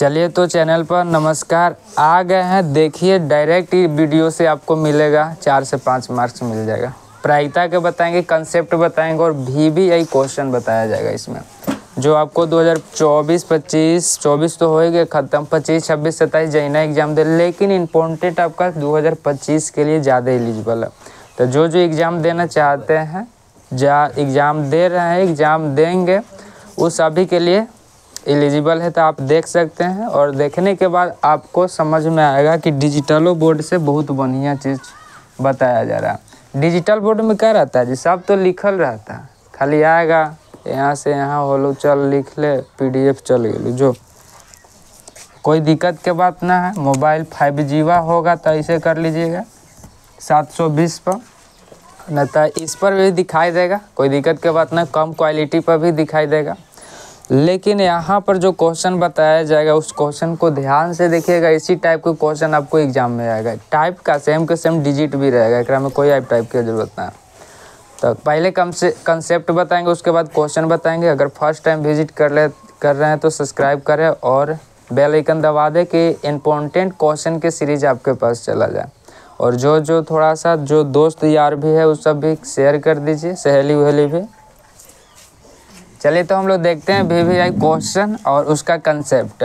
चलिए तो चैनल पर नमस्कार आ गए हैं। देखिए डायरेक्ट वीडियो से आपको मिलेगा 4 से 5 मार्क्स मिल जाएगा। प्रायिकता के बताएंगे, कंसेप्ट बताएंगे और VVI क्वेश्चन बताया जाएगा इसमें, जो आपको 2024, 25, 24 तो होएगा ख़त्म, 25, 26, 27 जैना एग्जाम दे, लेकिन इम्पोर्टेंट आपका 2025 के लिए ज़्यादा एलिजिबल है। तो जो एग्ज़ाम देना चाहते हैं, एग्ज़ाम दे रहे हैं, एग्ज़ाम देंगे, वो सभी के लिए एलिजिबल है। तो आप देख सकते हैं और देखने के बाद आपको समझ में आएगा कि डिजिटलों बोर्ड से बहुत बढ़िया चीज़ बताया जा रहा है। डिजिटल बोर्ड में क्या रहता है जी, सब तो लिखल रहता है, खाली आएगा यहाँ से यहाँ होलो चल लिख ले, PDF चल गए, जो कोई दिक्कत के बात ना है। मोबाइल 5G होगा तो ऐसे कर लीजिएगा 720 पर, न तो इस पर भी दिखाई देगा, कोई दिक्कत के बात ना, कम क्वालिटी पर भी दिखाई देगा। लेकिन यहाँ पर जो क्वेश्चन बताया जाएगा उस क्वेश्चन को ध्यान से देखिएगा। इसी टाइप के क्वेश्चन आपको एग्जाम में आएगा, टाइप का सेम के सेम डिजिट भी रहेगा, एकरा में कोई टाइप की ज़रूरत ना है। तो पहले कंसेप्ट बताएंगे, उसके बाद क्वेश्चन बताएंगे। अगर फर्स्ट टाइम विजिट कर रहे हैं तो सब्सक्राइब करें और बेल आइकन दबा दें कि इम्पोर्टेंट क्वेश्चन के सीरीज आपके पास चला जाए। और जो थोड़ा सा जो दोस्त यार भी है उस सब भी शेयर कर दीजिए, सहेली वहेली भी। चलिए तो हम लोग देखते हैं VVI क्वेश्चन और उसका कंसेप्ट।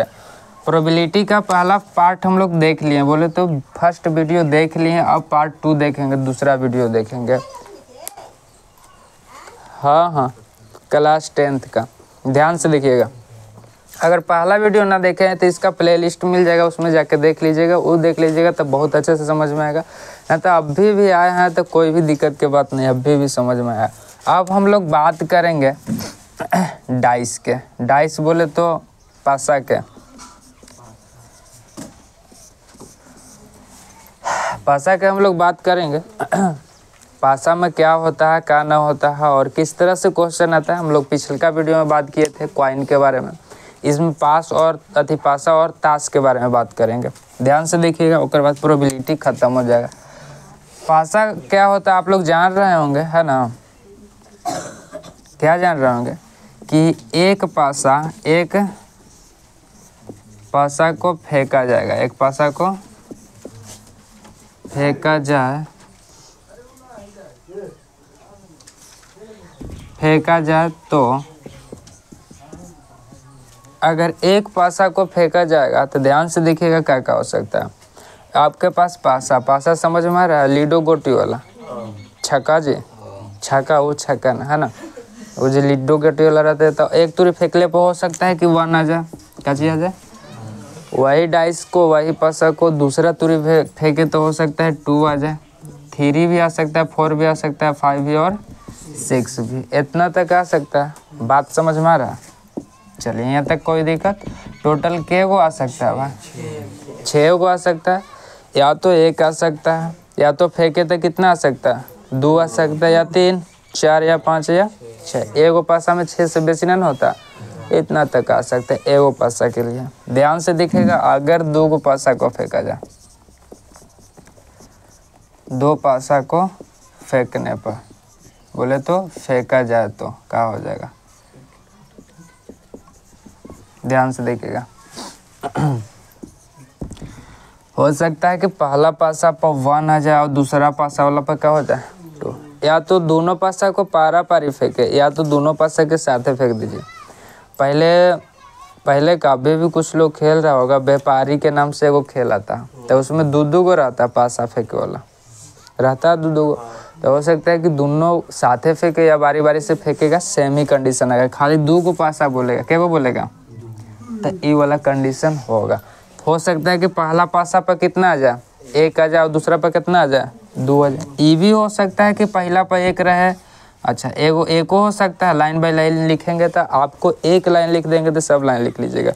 प्रोबेबिलिटी का पहला पार्ट हम लोग देख लिए, बोले तो फर्स्ट वीडियो देख लिए, अब पार्ट 2 देखेंगे, दूसरा वीडियो देखेंगे। हाँ, क्लास 10th का ध्यान से देखिएगा। अगर पहला वीडियो ना देखे हैं तो इसका प्लेलिस्ट मिल जाएगा, उसमें जाके देख लीजिएगा, वो देख लीजिएगा तो बहुत अच्छे से समझ में आएगा। ना तो अभी भी आए हैं तो कोई भी दिक्कत की बात नहीं, अभी भी समझ में आया। अब हम लोग बात करेंगे डाइस के। डाइस बोले तो पासा के, पासा के हम लोग बात करेंगे। पासा में क्या होता है, क्या ना होता है और किस तरह से क्वेश्चन आता है। हम लोग पिछला वीडियो में बात किए थे कॉइन के बारे में, इसमें पास और पासा और ताश के बारे में बात करेंगे। ध्यान से देखिएगा, उसके बाद प्रोबेबिलिटी ख़त्म हो जाएगा। पासा क्या होता है आप लोग जान रहे होंगे, है ना? क्या जान रहे होंगे कि एक पासा को फेंका जाएगा, एक पासा को फेंका जाए तो अगर एक पासा को फेंका जाएगा तो ध्यान से देखिएगा क्या क्या हो सकता है। आपके पास पासा समझ में आ रहा है, लीडो गोटी वाला छक्का जी, छक्का वो छक्का ना, है ना, वो जो लीडो गोटी वाला रहता है। तो एक तुरी फेंकले पर हो सकता है कि 1 आ जाए, क्या चीज़ आ जाए, वही डाइस को, वही पासा को दूसरा तुरी फेंके तो हो सकता है 2 आ जाए, 3 भी आ सकता है, 4 भी आ सकता है, 5 भी और 6 भी, इतना तक आ सकता है। बात समझ में आ रहा है? चलिए यहाँ तक कोई दिक्कत। टोटल के गो आ सकता है भाई? 6 गो आ सकता है, या तो 1 आ सकता है, या तो फेंके तो कितना आ सकता है, 2 आ सकता है, या 3, 4 या 5 या 6। एगो पासा में 6 से बेसी नहीं होता, इतना तक आ सकता है एगो पासा के लिए। ध्यान से दिखेगा, अगर 2 गो पासा को फेंका जाए, 2 पासा को फेंकने पर बोले तो फेंका जाए तो क्या हो जाएगा, ध्यान से देखिएगा। हो सकता है कि पहला पासा पर 1 आ जाए और दूसरा पासा वाला पर क्या हो जाए 2, या तो दोनों पासा को पारा पारी फेंके, या तो दोनों पासा के साथ फेंक दीजिए। पहले कभी भी कुछ लोग खेल रहा होगा, व्यापारी के नाम से वो खेल आता है, तो उसमें 2 गो रहता है, पासा फेंके वाला रहता है 2 गो। तो हो सकता है कि दोनों साथे फेंके या बारी बारी से फेंकेगा, सेम ही कंडीशन आएगा। खाली 2 गो पासा बोलेगा, क्या वो बोलेगा, तो ये वाला कंडीशन होगा। हो सकता है कि पहला पासा पर कितना आ जाए, 1 आ जाए, और दूसरा पर कितना आ जाए, 2 आ जाए। ये भी हो सकता है कि पहला पर 1 रहे, अच्छा एको हो सकता है। लाइन बाय लाइन लिखेंगे तो आपको 1 लाइन लिख देंगे तो सब लाइन लिख लीजिएगा।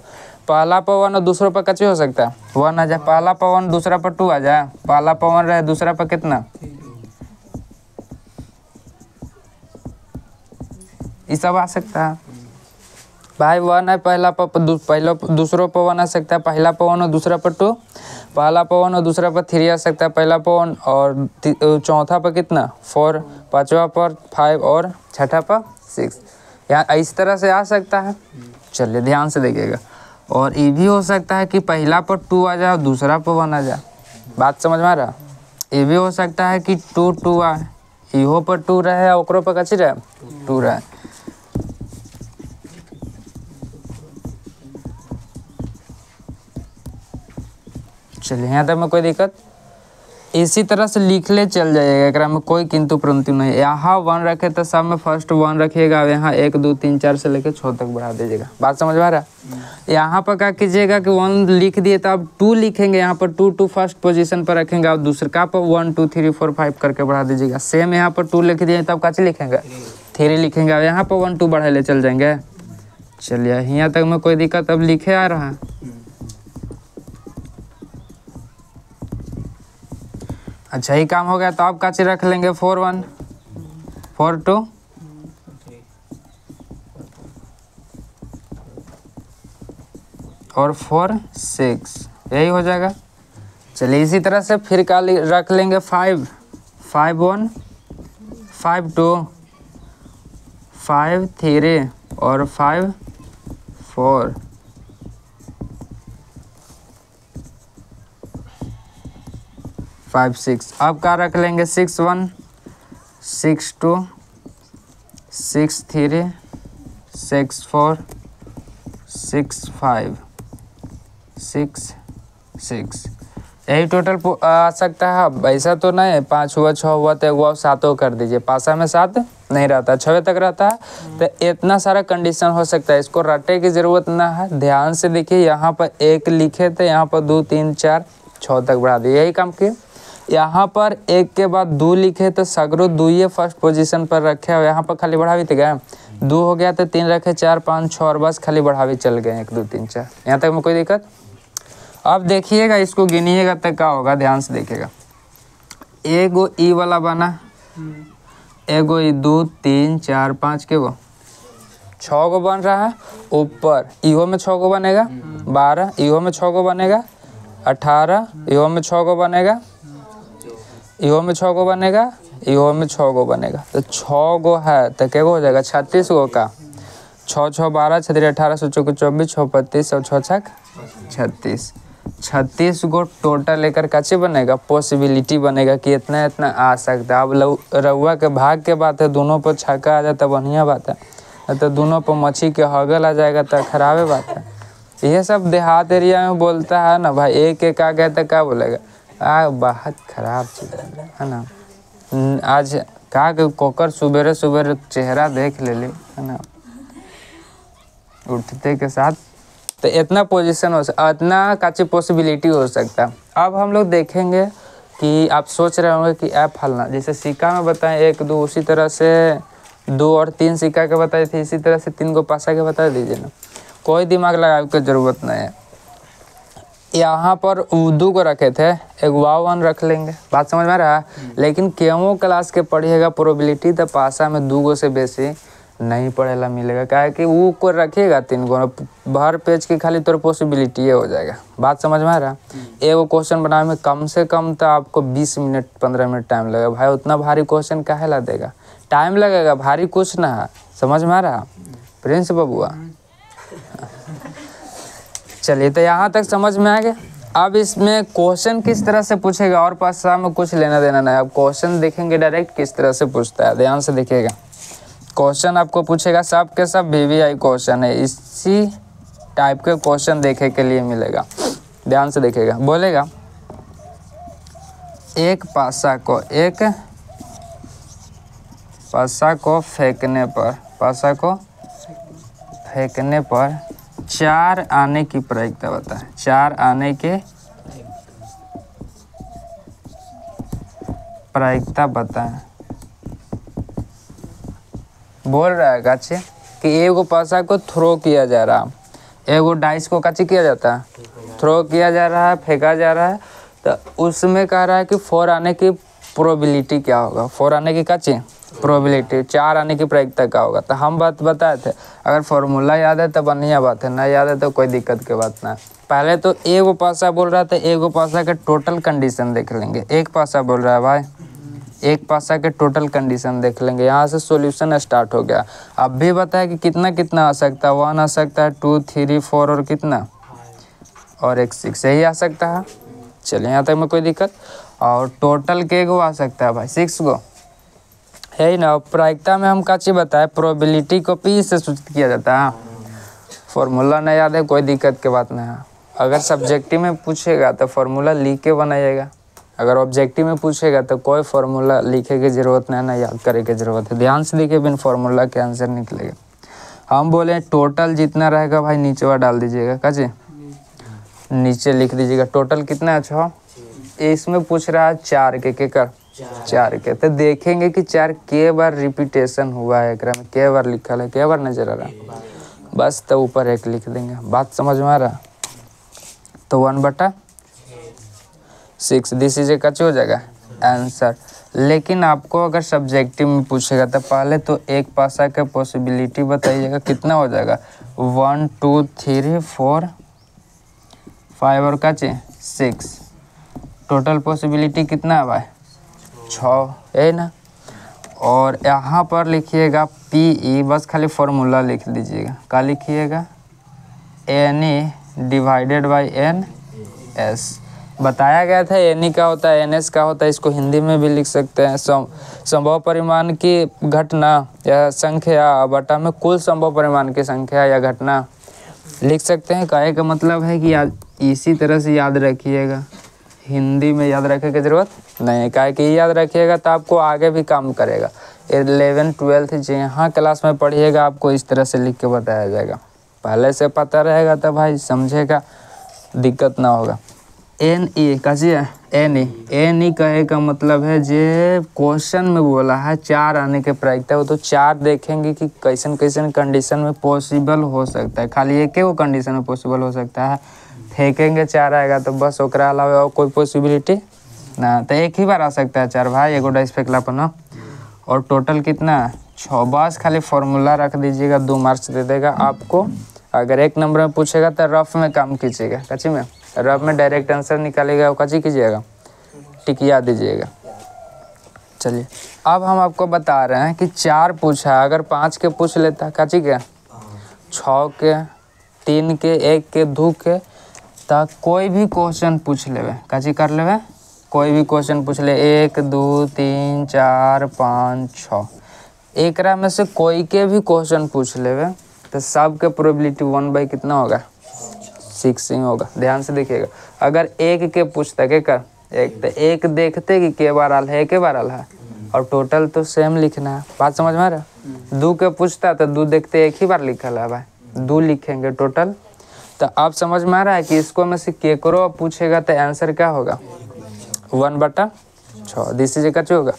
पहला पर 1 और दूसरा पर कच्चे हो सकता है 1 आ जाए, पहला पर 1 दूसरा पर 2 आ जाए, पहला पर 1 रहे दूसरा पर कितना, ये सब आ सकता है भाई। 1 है पहला पर, दूसरों पर 1 आ सकता है, पहला पर 1 और दूसरा पर 2, पहला पर 1 और दूसरा पर 3 आ सकता है, पहला पर 1 और चौथा पर कितना 4, पाँचवा पर 5 और छठा पर 6। यहाँ इस तरह से आ सकता है। चलिए ध्यान से देखिएगा। और ये भी हो सकता है कि पहला पर 2 आ जाए और दूसरा पर 1 आ जाए। बात समझ में आ रहा? ये भी हो सकता है कि 2 2 आए, इहो पर 2 रहे और ओकरो पर कची रहे 2 रहे। चलिए यहाँ तक में कोई दिक्कत, इसी तरह से लिख ले चल जाएगा, एकरा में कोई किंतु परंतु नहीं। यहाँ 1 रखे तो सब में फर्स्ट 1 रखिएगा, यहाँ 1 2 3 4 से लेकर 6 तक बढ़ा दीजिएगा। बात समझ में आ रहा? यहाँ पर क्या कीजिएगा कि 1 लिख दिए तो अब 2 लिखेंगे, यहाँ पर 2 2 फर्स्ट पोजीशन पर रखेंगे और दूसरा पर 1 2 3 4 5 करके बढ़ा दीजिएगा। सेम यहाँ पर 2 लिख दिए तब काची लिखेंगे 3 लिखेंगे, और यहाँ पर 1 2 बढ़ा ले चल जाएंगे। चलिए यहाँ तक में कोई दिक्कत, अब लिखे आ रहा है। अच्छा ही काम हो गया, तो आप काची रख लेंगे 4 1 4 2 और 4 6, यही हो जाएगा। चलिए इसी तरह से फिर का रख लेंगे 5 5 1 5 2 5 3 और 5 4 5 6। अब क्या रख लेंगे 6 1 6 2 6 3 6 4 6 5 6 6, यही टोटल आ सकता है। अब ऐसा तो नहीं है 5 हुआ 6 हुआ तो 1 हुआ 7 कर दीजिए, पासा में 7 नहीं रहता, 6 तक रहता है। तो इतना सारा कंडीशन हो सकता है, इसको रटने की ज़रूरत ना है। ध्यान से देखिए, यहाँ पर 1 लिखे थे, यहाँ पर 2 3 4 6 तक बढ़ा दिए, यही काम किए। यहाँ पर 1 के बाद 2 लिखे तो सगरो 2 ये फर्स्ट पोजीशन पर रखे, और यहाँ पर खाली बढ़ावी थे गए 2 हो गया तो 3 रखे 4 5 6 और बस खाली बढ़ावी चल गए 1 2 3 4। यहाँ तक में कोई दिक्कत? अब देखिएगा, इसको गिनिएगा तो क्या होगा, ध्यान से देखिएगा। एगो ई वाला बना, एगो ई 2 3 4 5 के वो 6 गो बन रहा है। ऊपर इहो में 6 गो बनेगा, 12 इहो में 6 गो बनेगा, 18 इहो में 6 गो बनेगा, इहो में 6 गो बनेगा, इहो में 6 गो बनेगा। तो 6 गो है तो क्या हो जाएगा 36 गो का। 6 6 12 6 18 16 24 6 35 और 6 छक 36, 36 गो टोटल लेकर काचे बनेगा, पॉसिबिलिटी बनेगा कि इतना इतना आ सकता है। अब रउआ के भाग के बात है, दोनों पर छक्का आ जाता बढ़िया बात है, तो दोनों पर मच्छी के हगल आ जाएगा तो खराबे बात है। ये सब देहात एरिया में बोलता है ना भाई, एक एक आ गया तो क्या बोलेगा, बहुत खराब चीज़ है ना। आज कहा कि कोकर सुबेरे सुबेरे चेहरा देख ले ली है ना, उठते के साथ। तो इतना पोजीशन हो सकता, इतना काची पॉसिबिलिटी हो सकता है। अब हम लोग देखेंगे कि आप सोच रहे होंगे कि ऐप फलना, जैसे सिक्का में बताएं 1 2, उसी तरह से 2 और 3 सिक्का के बताए थे, इसी तरह से 3 गो पासा के बता दीजिए ना, कोई दिमाग लगाने की ज़रूरत नहीं है। यहाँ पर 2 को रखे थे, एक वाव 1 रख लेंगे, बात समझ में आ रहा है। लेकिन केवो क्लास के पढ़िएगा प्रोबेबिलिटी, तो पासा में 2 गो से बेसी नहीं पढ़ेला मिलेगा, क्या है कि वो को रखिएगा 3 गो, भर पेज की खाली तौर पॉसिबिलिटी हो जाएगा। बात समझ में आ रहा है। एगो क्वेश्चन बनाने में कम से कम तो आपको 20 मिनट 15 मिनट टाइम लगेगा। भाई उतना भारी क्वेश्चन काहे ला देगा, टाइम लगेगा, भारी कुछ ना है। समझ में आ रहा प्रिंस बबुआ? चलिए तो यहाँ तक समझ में आ गया। अब इसमें क्वेश्चन किस तरह से पूछेगा और पासा में कुछ लेना देना नहीं। अब क्वेश्चन देखेंगे डायरेक्ट किस तरह से पूछता है, ध्यान से देखिएगा। क्वेश्चन आपको पूछेगा, सब के सब VVI क्वेश्चन है, इसी टाइप के क्वेश्चन देखे के लिए मिलेगा। ध्यान से देखिएगा, बोलेगा एक पासा को फेंकने पर 4 आने की प्रायिकता बताएं। 4 आने के प्रायिकता बताएं। बोल रहा है काची कि एगो पासा को थ्रो किया जा रहा, एगो डाइस को काची किया जाता है, थ्रो किया जा रहा है, फेंका जा रहा है। तो उसमें कह रहा है कि 4 आने की प्रोबेबिलिटी क्या होगा, 4 आने की काची प्रोबेबिलिटी, 4 आने की प्रायिकता क्या होगा। तो हम बात बताए थे, अगर फॉर्मूला याद है तो बढ़िया बात है, ना याद है तो कोई दिक्कत की बात ना। पहले तो एगो पासा बोल रहा था, एगो पासा के टोटल कंडीशन देख लेंगे। एक पासा बोल रहा है भाई, एक पासा के टोटल कंडीशन देख लेंगे। यहाँ से सॉल्यूशन स्टार्ट हो गया। अब भी बताया कि कितना कितना आ सकता है, 1 आ सकता है, 2 3 4 और कितना और एक 6, यही आ सकता है। चलिए यहाँ तक में कोई दिक्कत। और टोटल के गो आ सकता है भाई 6 गो, है ही ना। प्रायिकता में हम का चीज़ बताए, प्रोबेबिलिटी को P से सूचित किया जाता है। फॉर्मूला नहीं याद है, कोई दिक्कत की बात नहीं है। अगर सब्जेक्टिव में पूछेगा तो फार्मूला लिख के बनाइएगा, अगर ऑब्जेक्टिव में पूछेगा तो कोई फार्मूला लिखे की ज़रूरत नहीं, ना याद करे की ज़रूरत है। ध्यान से देखिए, बिन फार्मूला के आंसर निकलेगा। हम बोले टोटल जितना रहेगा भाई नीचे वाला डाल दीजिएगा, काजी नीचे लिख दीजिएगा टोटल कितना है 6। इसमें पूछ रहा है 4 के कर 4 के, तो देखेंगे कि 4 के बार रिपीटेशन हुआ है, एक में के बार लिखा है, के बार नजर आ रहा है, बस तो ऊपर 1 लिख देंगे। बात समझ में आ रहा? तो 1/6 दिस इज का हो जाएगा आंसर। लेकिन आपको अगर सब्जेक्टिव में पूछेगा तो पहले तो एक पासा का पॉसिबिलिटी बताइएगा, कितना हो जाएगा 1 2 3 4 5 और का 6, टोटल पॉसिबिलिटी कितना है भाई 6, है ना। और यहाँ पर लिखिएगा PE, बस खाली फार्मूला लिख दीजिएगा, क्या लिखिएगा NE डिवाइडेड बाई NS। बताया गया था NE का होता है NS का होता है, इसको हिंदी में भी लिख सकते हैं संभव परिमाण की घटना या संख्या बटा में कुल संभव परिमाण की संख्या या घटना लिख सकते हैं। कहे का मतलब है कि इसी तरह से याद रखिएगा, हिंदी में याद रखने की ज़रूरत नहीं है, काहे कि याद रखिएगा तो आपको आगे भी काम करेगा। 11 12 जहाँ क्लास में पढ़िएगा आपको इस तरह से लिख के बताया जाएगा, पहले से पता रहेगा तो भाई समझेगा, दिक्कत ना होगा। NE कैसे है NE कहे का मतलब है जे क्वेश्चन में बोला है 4 आने के प्रायिकता हो, तो 4 देखेंगे कि कैसन कैसन कंडीशन में पॉसिबल हो सकता है। खाली एक ही वो कंडीशन में पॉसिबल हो सकता है, फेंकेंगे 4 आएगा तो बस ओकरा अलावा और कोई पॉसिबिलिटी ना, तो एक ही बार आ सकता है 4 भाई, एगो डाइस फेंकलापन। और टोटल कितना 6, बस खाली फार्मूला रख दीजिएगा, 2 मार्क्स दे देगा आपको। अगर 1 नंबर में पूछेगा तो रफ में काम कीजिएगा, कच्ची में रफ में डायरेक्ट आंसर निकालेगा, वो कच्ची कीजिएगा टिकिया दीजिएगा। चलिए अब हम आपको बता रहे हैं कि 4 पूछा, अगर 5 के पूछ लेता कच्ची के 6 के 3 के 1 के 2 के, तो कोई भी क्वेश्चन पूछ लेवे, कच्ची कर लेवे, कोई भी क्वेश्चन पूछ ले 1 2 3 4 5 6, एकरा में से कोई के भी क्वेश्चन पूछ लेवे तो सब के प्रोबेबिलिटी 1 बाई कितना होगा 6 ही होगा। ध्यान से देखिएगा, अगर 1 के पूछता के कर 1, तो 1 देखते कि के बार आल है, के बार आल है, और टोटल तो सेम लिखना है। बात समझ में आ रहा? 2 के पूछता तो 2 देखते 1 ही बार लिखल है भाई, 2 लिखेंगे टोटल। तो अब समझ में आ रहा है कि इसको में से केकरो पूछेगा तो आंसर क्या होगा 1/6, दिस इज का होगा।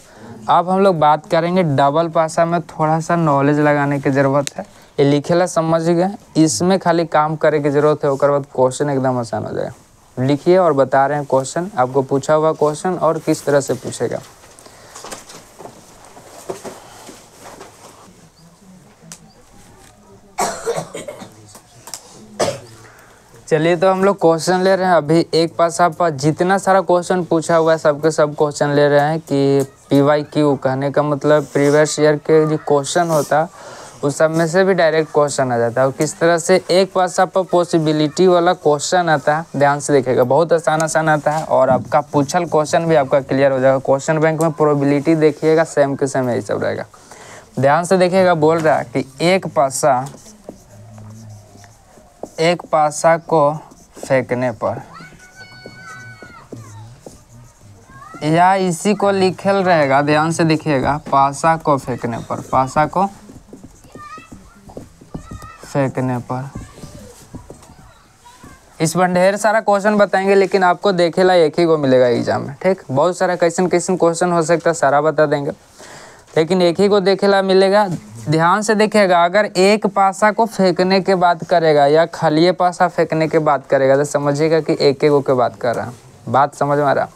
अब हम लोग बात करेंगे डबल पासा में, थोड़ा सा नॉलेज लगाने की ज़रूरत है, ये लिखेला समझ गए, इसमें खाली काम करे की ज़रूरत है, उसके बाद क्वेश्चन एकदम आसान हो जाएगा। लिखिए और बता रहे हैं क्वेश्चन, आपको पूछा हुआ क्वेश्चन और किस तरह से पूछेगा। चलिए तो हम लोग क्वेश्चन ले रहे हैं। अभी एक पासा पर जितना सारा क्वेश्चन पूछा हुआ है सबके सब क्वेश्चन ले रहे हैं कि PYQ, कहने का मतलब प्रीवियस ईयर के जो क्वेश्चन होता है उस सब में से भी डायरेक्ट क्वेश्चन आ जाता है। और किस तरह से एक पासा पर पॉसिबिलिटी वाला क्वेश्चन आता है, ध्यान से देखिएगा, बहुत आसान आता है और आपका पूछल क्वेश्चन भी आपका क्लियर हो जाएगा। क्वेश्चन बैंक में प्रोबेबिलिटी देखिएगा सेम के सेम यही सब रहेगा। ध्यान से देखिएगा, बोल रहा है कि एक पासा को फेंकने पर, या इसी को लिखल रहेगा, ध्यान से देखिएगा, पासा को फेंकने पर, पासा को फेंकने पर। इस पर ढेर सारा क्वेश्चन बताएंगे, लेकिन आपको देखेला एक ही को मिलेगा एग्जाम में, ठीक। बहुत सारा कैसन क्वेश्चन हो सकता है सारा बता देंगे, लेकिन एक ही को देखेला मिलेगा। ध्यान से देखिएगा, अगर एक पासा को फेंकने के बात करेगा या खाली पासा फेंकने के बात करेगा तो समझिएगा कि एक एक के बात कर रहा है। बात समझ में आ रहा?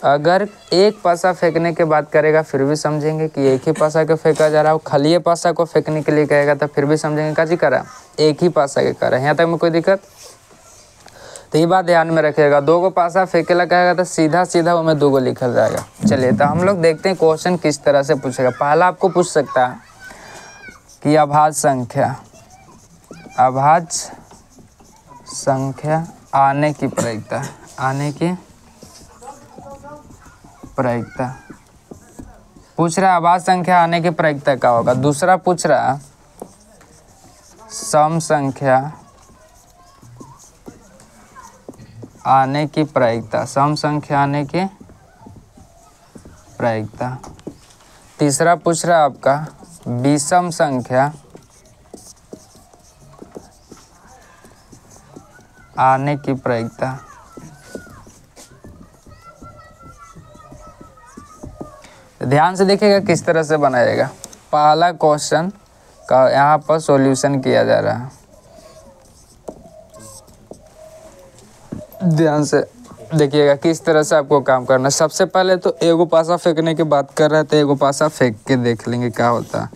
अगर एक पासा फेंकने के बात करेगा फिर भी समझेंगे कि एक ही पासा को फेंका जा रहा है। खाली पासा को फेंकने के लिए कहेगा तो फिर भी समझेंगे का जी कर रहा है, एक ही पासा के कर रहा है। यहाँ तक में कोई दिक्कत? तो ये बात ध्यान में रखिएगा। 2 को पासा फेंकेला कहेगा तो सीधा सीधा वो में 2 को लिखल जाएगा। चलिए तो हम लोग देखते हैं क्वेश्चन किस तरह से पूछेगा। पहला आपको पूछ सकता है कि अभाज्य संख्या आने की प्रायिकता, आने की प्रायिकता पूछ रहा है। आभाज्य संख्या आने की प्रायिकता क्या होगा। दूसरा पूछ रहा है सम संख्या आने की प्रायिकता, सम संख्या आने की प्रायिकता। तीसरा पूछ रहा है आपका विषम संख्या आने की प्रायिकता। ध्यान से देखिएगा किस तरह से बनाएगा। पहला क्वेश्चन का यहाँ पर सॉल्यूशन किया जा रहा है। ध्यान से देखिएगा किस तरह से आपको काम करना है। सबसे पहले तो एगो पासा फेंकने की बात कर रहे थे, एगो पासा फेंक के देख लेंगे क्या होता है।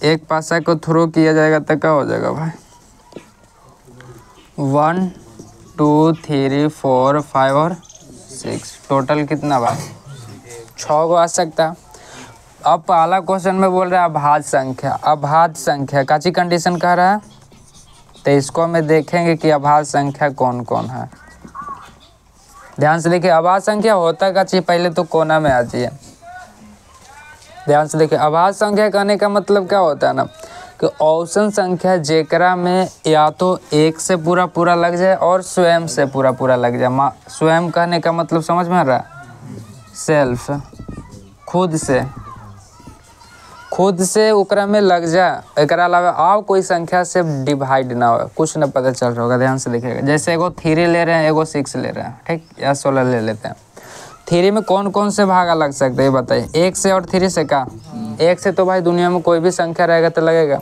एक पासा को थ्रो किया जाएगा तो क्या हो जाएगा भाई, 1 2 3 4 5 और 6, टोटल कितना भाई 6 को आ सकता है। अब पहला क्वेश्चन में बोल रहा है अभाज्य संख्या। अभाज्य संख्या काची कंडीशन कह रहा है, तो इसको हमें देखेंगे कि अभाज्य संख्या कौन कौन है। ध्यान से देखिए अभाज्य संख्या होता का चाहिए, पहले तो कोना में आ जाइए। ध्यान से देखिए अभाज्य संख्या कहने का मतलब क्या होता है ना, कि औसत संख्या जेकरा में या तो एक से पूरा पूरा लग जाए और स्वयं से पूरा पूरा लग जाए। स्वयं कहने का मतलब समझ में आ रहा है, सेल्फ, खुद से ओकरा में लग जाए, एकरा अलावा और कोई संख्या से डिवाइड ना हो, कुछ न पता चल रहा होगा। ध्यान से देखिएगा, जैसे एगो 3 ले रहे हैं, एगो 6 ले रहे हैं, ठीक, या 16 ले लेते हैं। 3 में कौन कौन से भागा लग सकते हैं ये बताइए। 1 से और 3 से का, 1 से तो भाई दुनिया में कोई भी संख्या रहेगा तो लगेगा।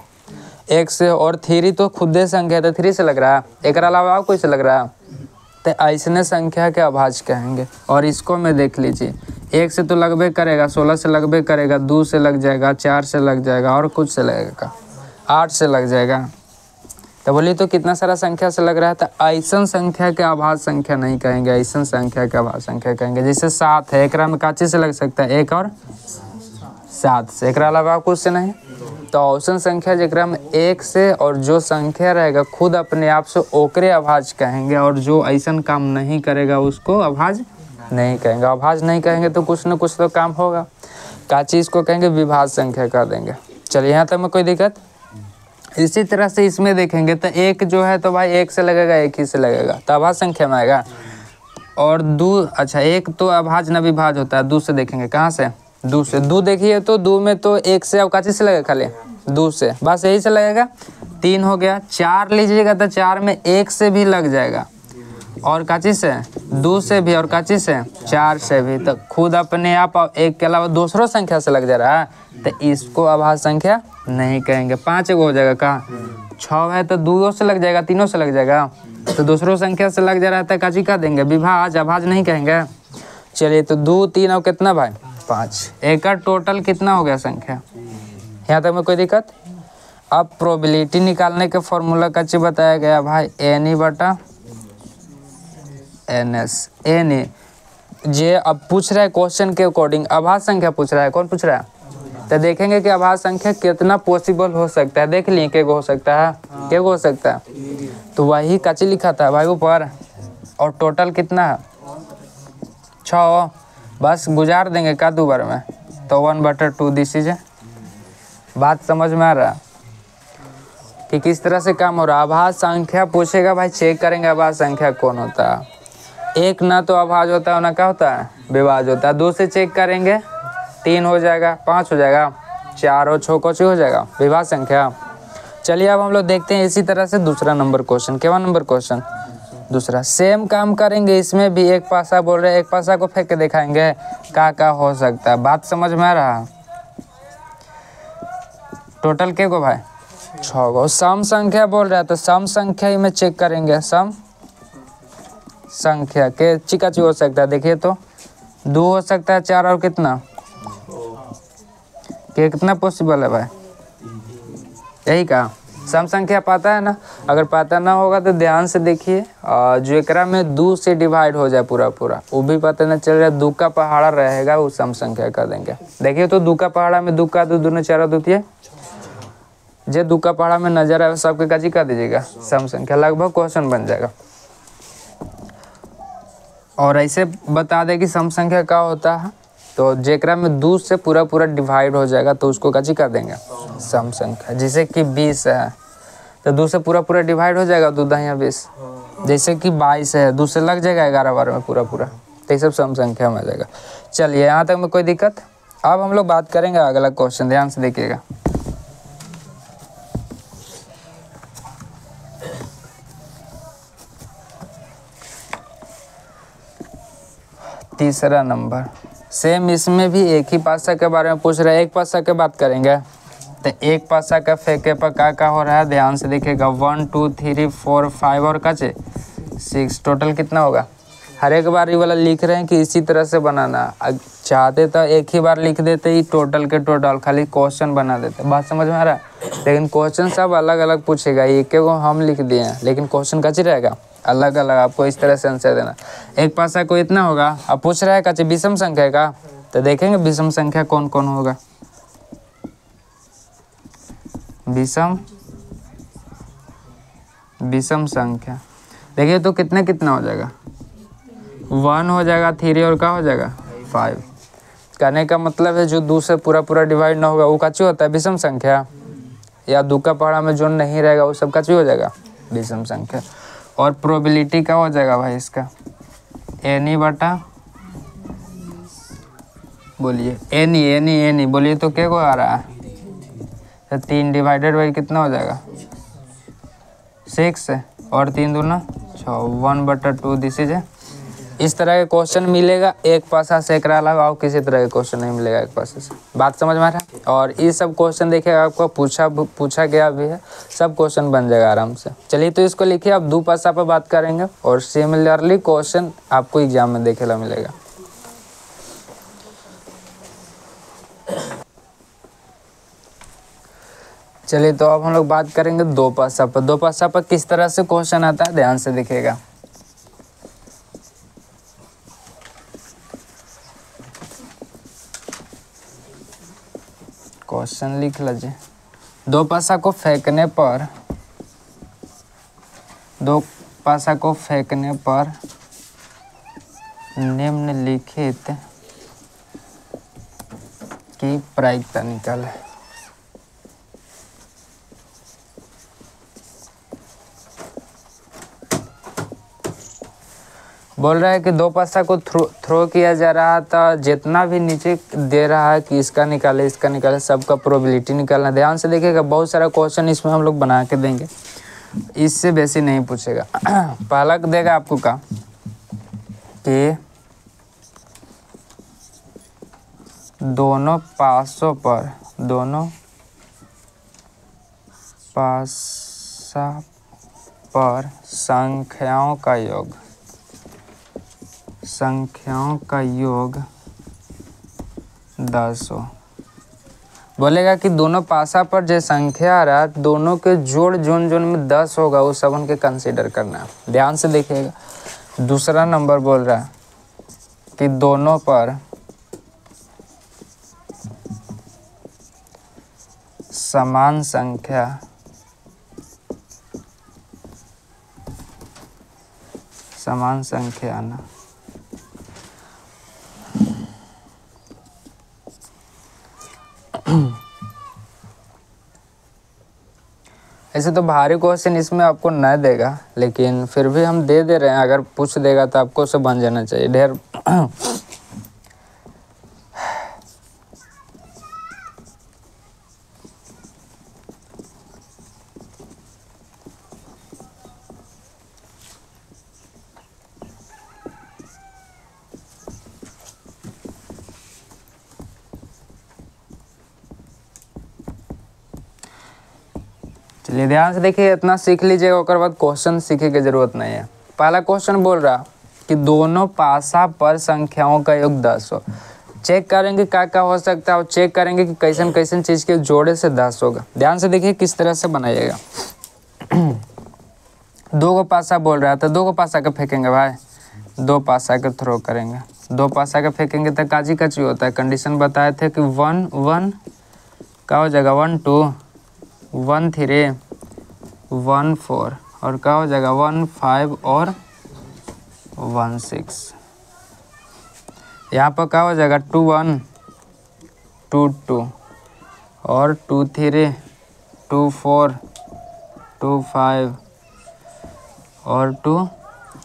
1 से और 3 तो खुद संख्या तो 3 से लग रहा है, एक अलावा और कोई से लग रहा है, तो ऐसने संख्या के अभाज्य कहेंगे। और इसको में देख लीजिए, 1 से तो लगबे करेगा, 16 से लगबे करेगा, 2 से लग जाएगा, 4 से लग जाएगा, और कुछ से लगेगा, 8 से लग जाएगा। तो बोलिए तो कितना सारा संख्या से लग रहा है। तो ऐसा संख्या के अभाज्य संख्या नहीं कहेंगे, ऐसा संख्या के अभाज्य संख्या कहेंगे। जैसे 7 है, एकरा में काची से लग सकता है, 1 और 7 से, एकरा अलावा कुछ से नहीं। तो औसत संख्या जेकरा में 1 से और जो संख्या रहेगा खुद अपने आप से ओकरे अभाज्य कहेंगे, और जो ऐसा काम नहीं करेगा उसको अभाज्य नहीं कहेंगे। अभाज्य नहीं कहेंगे तो कुछ न कुछ तो काम होगा। का चीज़ को कहेंगे विभाज्य संख्या कर देंगे। चलिए यहाँ तक में कोई दिक्कत। इसी तरह से इसमें देखेंगे तो 1 जो है तो भाई 1 से लगेगा, 1 ही से लगेगा, तो अभाज्य संख्या में आएगा। और 2, अच्छा 1 तो अभाज्य न विभाज्य होता है। 2 से देखेंगे, कहाँ से, 2 से। 2 देखिए तो 2 में तो 1 से अब काची से लगेगा, खाली 2 से, बस यही से लगेगा, 3 हो गया। 4 लीजिएगा तो 4 में 1 से भी लग जाएगा, और काची से, 2 से भी, और काची से, 4 से भी। तो खुद अपने आप 1 के अलावा दूसरों संख्या से लग जा रहा है, तो इसको अभाज्य संख्या नहीं कहेंगे। 5 हो जाएगा, कहाँ 6 है तो 2 से लग जाएगा, 3 से लग जाएगा, तो दूसरों संख्या से लग जा रहा है, काची का देंगे, विभाज्य, अभाज्य नहीं कहेंगे। चलिए तो 2 3 और कितना भाई 5, एक का टोटल कितना हो गया संख्या। यहाँ तक में कोई दिक्कत। अब प्रोबेबिलिटी निकालने के फॉर्मूला का चीज बताया गया भाई, एन ई बटा एन एस, एन ई जे। अब पूछ रहा है क्वेश्चन के अकॉर्डिंग अभाज्य संख्या पूछ रहा है। कौन पूछ रहा है, तो देखेंगे कि अभाज्य संख्या कितना पॉसिबल हो सकता है। देख लिए क्या हो सकता है, क्या हो सकता है, तो वही काची लिखा था भाई ऊपर, और टोटल कितना है 6, बस गुजार देंगे का 2 बार में, तो 1/2 दिस इज। बात समझ में आ रहा है कि किस तरह से काम हो रहा है। अभाज्य संख्या पूछेगा भाई, चेक करेंगे अभाज्य संख्या कौन होता है। 1 ना तो अभाज्य होता है, ना क्या होता है, विभाज्य होता है। 2 से चेक करेंगे, 3 हो जाएगा, 5 हो जाएगा, 4 और 6 हो जाएगा, विभाज्य संख्या। चलिए अब हम लोग देखते हैं इसी तरह से दूसरा नंबर क्वेश्चन। क्या नंबर क्वेश्चन दूसरा, सेम काम करेंगे। इसमें भी एक पासा बोल रहे हैं, एक पासा को फेंक के दिखाएंगे क्या हो सकता है। बात समझ में आ रहा है। टोटल के को भाई 6 को। सम संख्या बोल रहा है, तो सम संख्या ही में चेक करेंगे। सम संख्या के चिका हो सकता है, देखिए तो 2 हो सकता है, 4 और कितना, कितना पॉसिबल है भाई, यही कहा। सम संख्या पता है ना, अगर पता ना होगा तो ध्यान से देखिए, जो एकरा में 2 से डिवाइड हो जाए पूरा पूरा, वो भी पता नहीं चल रहा है, 2 का पहाड़ा रहेगा, वो सम संख्या कर देंगे। देखिए तो 2 का पहाड़ा में 2 का 2 दूनी 4 द्वितीय, जो 2 का पहाड़ा में नजर आए सबके काजी कर दीजिएगा, सम संख्या, लगभग क्वेश्चन बन जाएगा। और ऐसे बता दे कि सम संख्या का होता है, तो जेकरा में 2 से पूरा पूरा डिवाइड हो जाएगा तो उसको काची कर देंगे सम संख्या। जैसे कि 20 है तो 2 से पूरा पूरा डिवाइड हो जाएगा, 2 दहिया 20। जैसे कि 22 है, 2 से लग जाएगा 11 बार में पूरा पूरा, तो ये सब सम संख्या में आ जाएगा। चलिए यहाँ तक में कोई दिक्कत। अब हम लोग बात करेंगे अगला क्वेश्चन, ध्यान से देखिएगा। तीसरा नंबर, सेम इसमें भी एक ही पासा के बारे में पूछ रहा है। एक पासा के बात करेंगे तो एक पासा का फेंके पर क्या हो रहा है, ध्यान से देखिएगा। 1 2 3 4 5 और कचे 6, टोटल कितना होगा। हर एक बार ये वाला लिख रहे हैं कि इसी तरह से बनाना। चाहते तो एक ही बार लिख देते ही टोटल के टोटल, खाली क्वेश्चन बना देते। बात समझ में आ रहा है? लेकिन क्वेश्चन सब अलग अलग पूछेगा, एक को हम लिख दिए हैं लेकिन क्वेश्चन कची रहेगा अलग अलग, आपको इस तरह से आंसर देना। एक पासा को इतना होगा। अब पूछ रहा है कची विषम संख्या का, तो देखेंगे विषम संख्या कौन कौन होगा। विषम संख्या देखिए तो कितना कितना हो जाएगा, 1 हो जाएगा, 3 और क्या हो जाएगा 5। कहने का मतलब है जो 2 से पूरा पूरा डिवाइड ना होगा वो काची होता है विषम संख्या, या 2 का पहाड़ा में जो नहीं रहेगा वो सब काची हो जाएगा विषम संख्या। और प्रोबेबिलिटी का हो जाएगा भाई इसका एनी बटा, बोलिए एनी बोलिए तो क्या को आ रहा है, तो 3 डिवाइडेड बाई कितना हो जाएगा 6 और 3 दूना 6, 1/2 दिस इज। इस तरह के क्वेश्चन मिलेगा एक पासा से, एकरा अलावा और किसी तरह के क्वेश्चन नहीं मिलेगा एक पासे से। बात समझ में आ रहा है? और ये सब क्वेश्चन देखिएगा आपको पूछा गया भी है, सब क्वेश्चन बन जाएगा आराम से। चलिए तो इसको लिखिए। अब 2 पासा पर बात करेंगे और सिमिलरली क्वेश्चन आपको एग्जाम में देखे ला मिलेगा। चलिए तो अब हम लोग बात करेंगे 2 पासा पर। 2 पासा पर किस तरह से क्वेश्चन आता है, ध्यान से देखिएगा। क्वेश्चन लिख लीजिए। 2 पासा को फेंकने पर निम्नलिखित की प्रायिकता निकाले। बोल रहा है कि 2 पासा को थ्रो किया जा रहा था, जितना भी नीचे दे रहा है कि इसका निकाले सबका प्रोबेबिलिटी निकालना। ध्यान से देखिएगा, बहुत सारा क्वेश्चन इसमें हम लोग बना के देंगे, इससे बेसी नहीं पूछेगा। पहला देगा आपको का कि दोनों पासों पर संख्याओं का योग 10 हो। बोलेगा कि दोनों पासा पर जो संख्या आ रहा है दोनों के जोड़ जोन में 10 होगा, वो सब उनके कंसीडर करना है। ध्यान से देखिएगा। दूसरा नंबर बोल रहा है कि दोनों पर समान संख्या आना। ऐसे तो भारी क्वेश्चन इसमें आपको न देगा, लेकिन फिर भी हम दे रहे हैं। अगर पूछ देगा तो आपको उसे बन जाना चाहिए ढेर। चलिए ध्यान से देखिए, इतना सीख लीजिएगा, उसके बाद क्वेश्चन सीखे की जरूरत नहीं है। पहला क्वेश्चन बोल रहा कि दोनों पासा पर संख्याओं का योग 10 हो। चेक करेंगे क्या हो सकता है और चेक करेंगे कि कैसन चीज़ के जोड़े से 10 होगा। ध्यान से देखिए किस तरह से बनाइएगा। 2 को पासा बोल रहा है तो 2 को पासा का फेंकेंगे भाई, 2 पासा का थ्रो करेंगे। 2 पासा का फेंकेंगे तो काची होता है। कंडीशन बताए थे कि 1 1 क्या हो जाएगा 1 2 1 3 1 4 और क्या हो जाएगा 1 5 और 1 6। यहाँ पर क्या हो जाएगा 2 1 2 2 और 2 3 2 4 2 5 और 2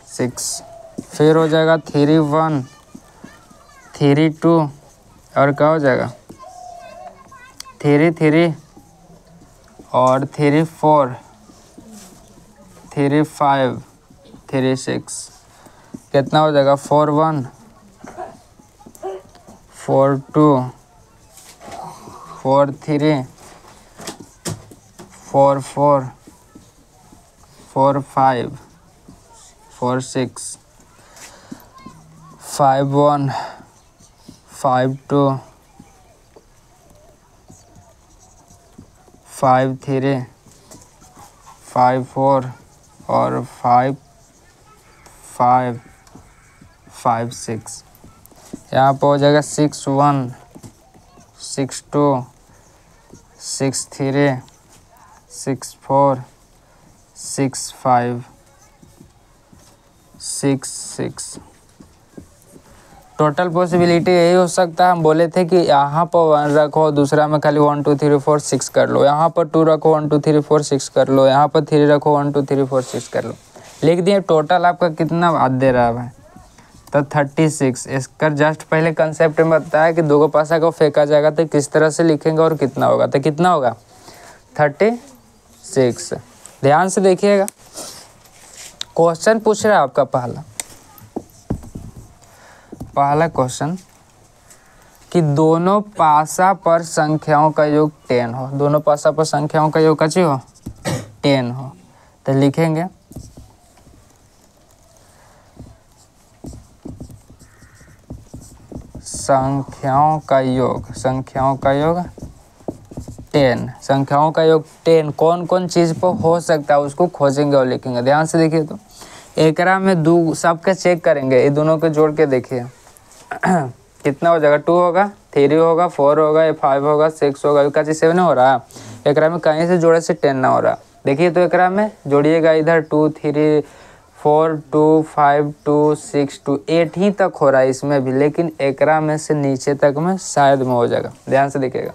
6, फिर हो जाएगा 3 1 3 2 और क्या हो जाएगा 3 3 और 3 4 3 5 3 6, कितना हो जाएगा 4 1 4 2 4 3 4 4 4 5 4 6 5 1 5 2 5 3 5 4 और 5 5 5 6, यहाँ पर हो जाएगा 6 1 6 2 6 3 6 4 6 5 6 6। टोटल पॉसिबिलिटी यही हो सकता है। हम बोले थे कि यहाँ पर 1 रखो, दूसरा में खाली 1 2 3 4 6 कर लो, यहाँ पर 2 रखो 1 2 3 4 6 कर लो, यहाँ पर 3 रखो 1 2 3 4 6 कर लो। लिख दिए। टोटल आपका कितना बात दे रहा है भाई, तो 36। इसका जस्ट पहले कंसेप्ट में बताया कि 2 को पासा को फेंका जाएगा तो किस तरह से लिखेंगे और कितना होगा, तो कितना होगा 36। ध्यान से देखिएगा, क्वेश्चन पूछ रहा है आपका पहला क्वेश्चन कि दोनों पासा पर संख्याओं का योग 10 हो। दोनों पासा पर संख्याओं का योग कची हो 10 हो, तो लिखेंगे संख्याओं का योग 10। संख्याओं का योग 10 कौन कौन चीज़ पर हो सकता है उसको खोजेंगे और लिखेंगे। ध्यान से देखिए, तो एकरा में दो सबके चेक करेंगे, ये दोनों को जोड़ के देखिए कितना हो जाएगा। 2 होगा, 3 होगा, 4 होगा, 5 होगा, 6 होगा, का चीज 7 हो रहा है। एकरा में कहीं से जोड़े से 10 ना हो रहा। देखिए तो एकरा में जोड़िएगा, इधर 2 3 4 2 5 2 6 2 8 ही तक हो रहा है इसमें भी, लेकिन एकरा में से नीचे तक में शायद में हो जाएगा। ध्यान से देखिएगा,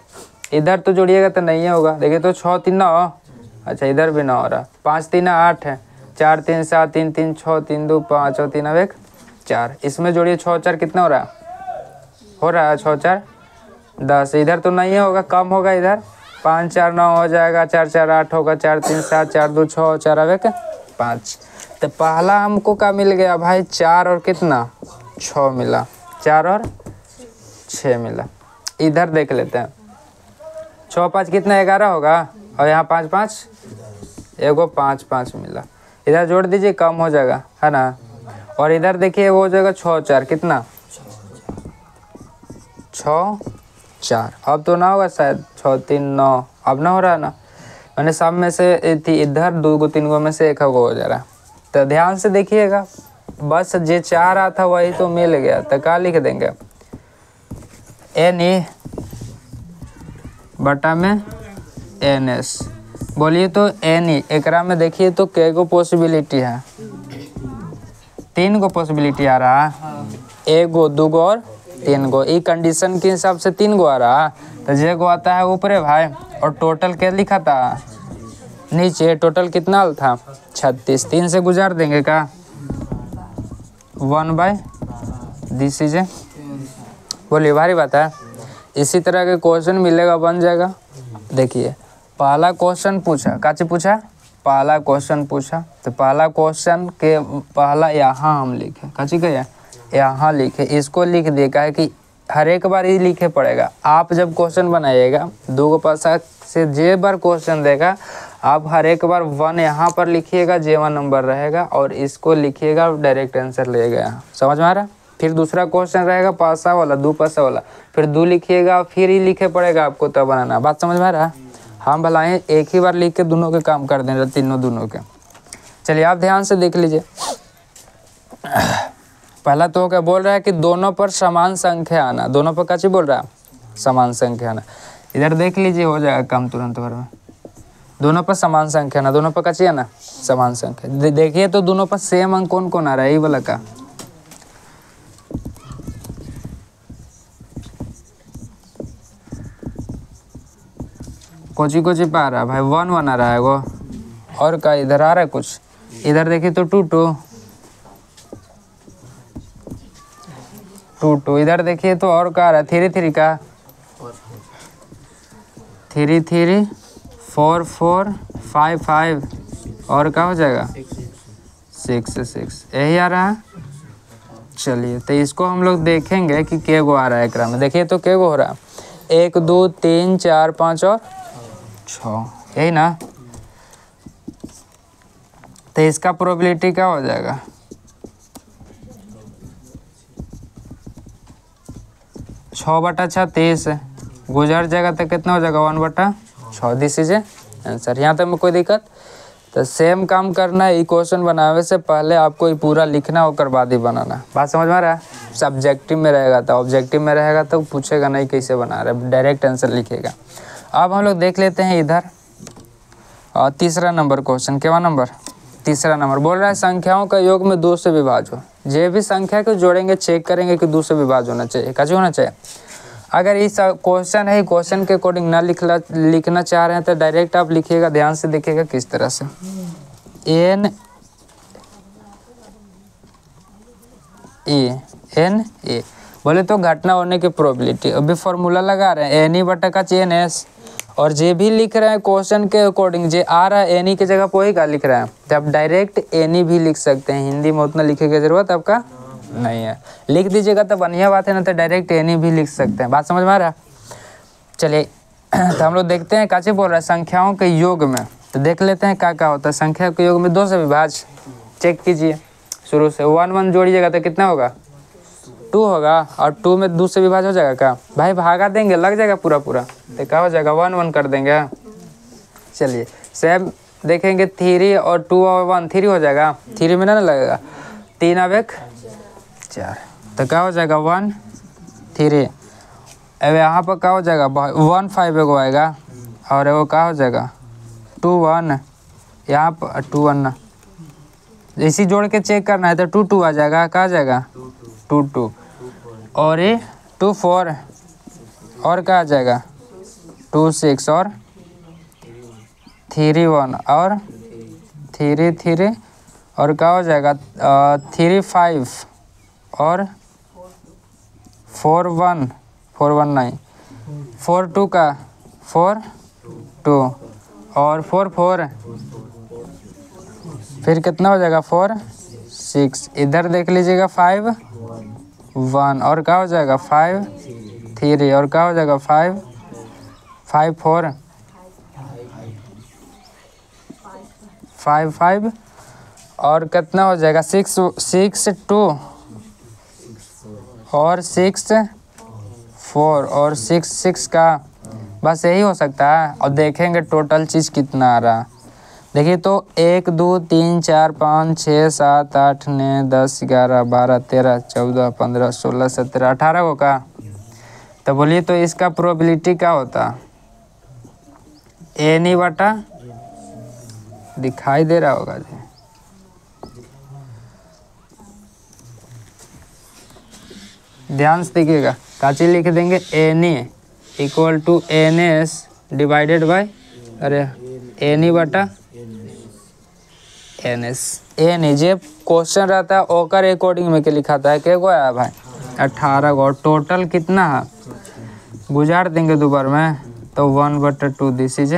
इधर तो जोड़िएगा तो नहीं होगा। देखिए तो 6 3 9, अच्छा इधर भी ना हो रहा। 5 3 8 है, 4 3 7 3 3 6 3 2 5 और 3 1 4। इसमें जोड़िए 6 4 कितना हो रहा है, 6 4 10। इधर तो नहीं होगा, कम होगा इधर। 5 4 9 हो जाएगा, 4 4 8 होगा, 4 3 7 4 2 6 4 1 5। तो पहला हमको क्या मिल गया भाई, 4 और कितना 6 मिला, 4 और 6 मिला। इधर देख लेते हैं, 6 5 कितना 11 होगा, और यहाँ 5 5 एगो 5 5 मिला। इधर जोड़ दीजिए, कम हो जाएगा है ना। और इधर देखिए वो हो जाएगा 6 4 कितना 6 4। अब तो ना होगा शायद, 6 3 9 अब ना हो रहा ना, मैंने सब में से थी इधर 2 गो 3 गो में से 1 गो हो जा रहा। तो ध्यान से देखिएगा, बस जे 4 आता वही तो मिल गया। तो क्या लिख देंगे, NA बटा में NS। बोलिए तो NE एकरा में देखिए तो कै गो पॉसिबिलिटी है, 3 गो पॉसिबिलिटी आ रहा है, 1 गो 2 गो और 3 गो। ई कंडीशन के हिसाब से 3 गो आ रहा। तो जे गो आता है ऊपरे भाई, और टोटल क्या लिखा था नीचे, टोटल कितना था 36। 3 से गुजार देंगे का 1/दिस इज। बोलिए भारी बात है। इसी तरह के क्वेश्चन मिलेगा, बन जाएगा। देखिए पहला क्वेश्चन पूछा, काची पूछा, पहला क्वेश्चन पूछा। तो पहला क्वेश्चन के पहला यहाँ हम लिखे, काची कहे यहाँ लिखे, इसको लिख दिए। का है कि हर एक बार ही लिखे पड़ेगा। आप जब क्वेश्चन बनाइएगा 2 गो पासा से जे बार क्वेश्चन देगा, आप हर एक बार 1 यहाँ पर लिखिएगा, J1 नंबर रहेगा, और इसको लिखिएगा, डायरेक्ट आंसर लेगा यहाँ। समझ में आ रहा। फिर दूसरा क्वेश्चन रहेगा पासा वाला, 2 पासा वाला, फिर 2 लिखिएगा, फिर ही लिखे पड़ेगा आपको तब बनाना। बात समझ में आ रहा। हम भलाएँ एक ही बार लिख के दोनों के काम कर दें, तीनों दोनों के। चलिए आप ध्यान से देख लीजिए। पहला तो क्या बोल रहा है कि दोनों पर समान संख्या आना। दोनों पर क्या चीज बोल रहा है, समान संख्या आना। इधर देख लीजिए, हो जाएगा काम तुरंत भर में। दोनों पर समान संख्या आना, दोनों पर क्या चाहिए ना समान संख्या। देखिए तो दोनों पर सेम अंक कौन कौन आ रहा है, यही वाला का कोची कोची पे आ रहा है भाई, 1 1 आ रहा है वो। और का इधर आ रहा है कुछ, इधर देखिए तो 2 2 2 2, इधर देखिए तो और का आ रहा है 3 3 का 3 3 4 4 5 5, और क्या हो जाएगा 6 6, यही आ रहा है। चलिए तो इसको हम लोग देखेंगे कि के गो आ रहा है एकरा में। देखिए तो के गो हो रहा है, 1 2 3 4 5 और 6, यही ना। तो इसका प्रोबेबिलिटी क्या हो जाएगा, 6/6 23 गुजर जाएगा तो कितना हो जाएगा 1/6। This is answer. यहाँ तक में कोई दिक्कत। तो सेम काम करना है, इक्वेशन बनाने से पहले आपको ये पूरा लिखना होकर बाद ही बनाना। बात समझ में आ रहा है। सब्जेक्टिव में रहेगा तो ऑब्जेक्टिव में रहेगा तो पूछेगा नहीं कैसे बना रहा है, डायरेक्ट आंसर लिखेगा। अब हम लोग देख लेते हैं इधर और तीसरा नंबर क्वेश्चन। क्या नंबर, तीसरा नंबर बोल रहा है संख्याओं का योग में 2 से विभाज्य हो। जो भी संख्या को जोड़ेंगे चेक करेंगे कि 2 से विभाज्य होना चाहिए, कैसे होना चाहिए। अगर इस क्वेश्चन है, क्वेश्चन के अकॉर्डिंग ना लिखना चाह रहे हैं तो डायरेक्ट आप लिखिएगा, ध्यान से देखिएगा किस तरह से। एन ए बोले तो घटना होने की प्रोबेबिलिटी। अभी फॉर्मूला लगा रहे हैं NE/NS, और जे भी लिख रहे हैं क्वेश्चन के अकॉर्डिंग जे आ रहा है NE की जगह पे वही का लिख रहे हैं, तो आप डायरेक्ट NE भी लिख सकते हैं। हिंदी में उतना लिखे की जरूरत आपका नहीं है, लिख दीजिएगा तो बढ़िया बात है, ना तो डायरेक्ट NE भी लिख सकते हैं। बात समझ में आ रहा है। चलिए तो हम लोग देखते हैं काचे बोल रहा है संख्याओं के योग में। तो देख लेते हैं क्या क्या होता है संख्या के योग में 2 से विभाज्य। चेक कीजिए शुरू से, 1 1 जोड़िएगा तो कितना होगा 2 होगा, और 2 में 2 से विभाज्य हो जाएगा क्या भाई, भागा देंगे लग जाएगा पूरा पूरा, तो क्या हो जाएगा 1 1 कर देंगे। चलिए सेम देखेंगे 3 और 2 और 1 3 हो जाएगा, 3 में ना लगेगा, 3 अब 1 4, तो क्या हो जाएगा 1 3। अब यहाँ पर क्या हो जाएगा 1 5 एगो आएगा, और एगो क्या हो जाएगा 2 1, यहाँ पर 2 1 ना, इसी जोड़ के चेक करना है तो 2 2 आ जाएगा, क्या आ जाएगा 2 2, और ये 2 4, और क्या आ जाएगा 2 6, और 3 1, और 3 3, और क्या हो जाएगा 3 5, और 4 1 नहीं 4 2 का 4 2, और 4 4, फिर कितना हो जाएगा 4 6, इधर देख लीजिएगा 5 1, और क्या हो जाएगा 5 3, और क्या हो जाएगा 5 4 5 5, और कितना हो जाएगा 6 6 2, और 6 4, और 6 6 का, बस यही हो सकता है। और देखेंगे टोटल चीज़ कितना आ रहा। देखिए तो 1 2 3 4 5 6 7 8 9 10 11 12 13 14 15 16 17 18 को का, तो बोलिए तो इसका प्रोबेबिलिटी क्या होता, NE बटा, दिखाई दे रहा होगा जी, ध्यान से देखिएगा, काची लिख देंगे NE equal to NS divided by, अरे NE बटा NS। NE जे क्वेश्चन रहता है ओकर अकॉर्डिंग में के लिखा था है, क्या गो आया भाई 18 गो, टोटल कितना है गुजार देंगे दोबारा में तो 1/2, दिस इज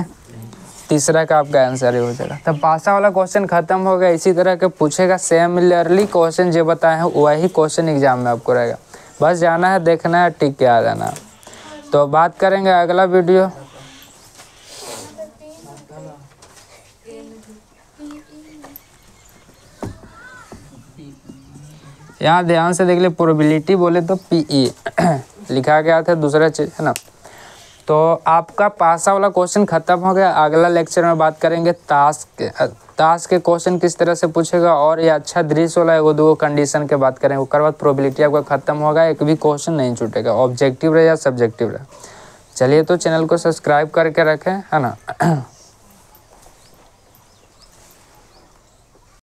तीसरा का आपका आंसर ही हो जाएगा। तब पासा वाला क्वेश्चन खत्म हो गया। इसी तरह के पूछेगा सिमिलरली क्वेश्चन जो बताए हैं वही क्वेश्चन एग्जाम में आपको रहेगा, बस जाना है देखना है टिक के आ जाना। तो बात करेंगे अगला वीडियो, यहाँ ध्यान से देख ले, प्रोबेबिलिटी बोले तो PE लिखा गया था, दूसरा चीज है ना। तो आपका पासा वाला क्वेश्चन खत्म हो गया। अगला लेक्चर में बात करेंगे ताश के क्वेश्चन किस तरह से पूछेगा, और ये अच्छा दृश्य वाला एगो 2 कंडीशन के बात करेंगे। उसके बाद प्रोबेबिलिटी आपका खत्म होगा, एक भी क्वेश्चन नहीं छूटेगा, ऑब्जेक्टिव रहे या सब्जेक्टिव रहे। चलिए तो चैनल को सब्सक्राइब करके रखें, है ना।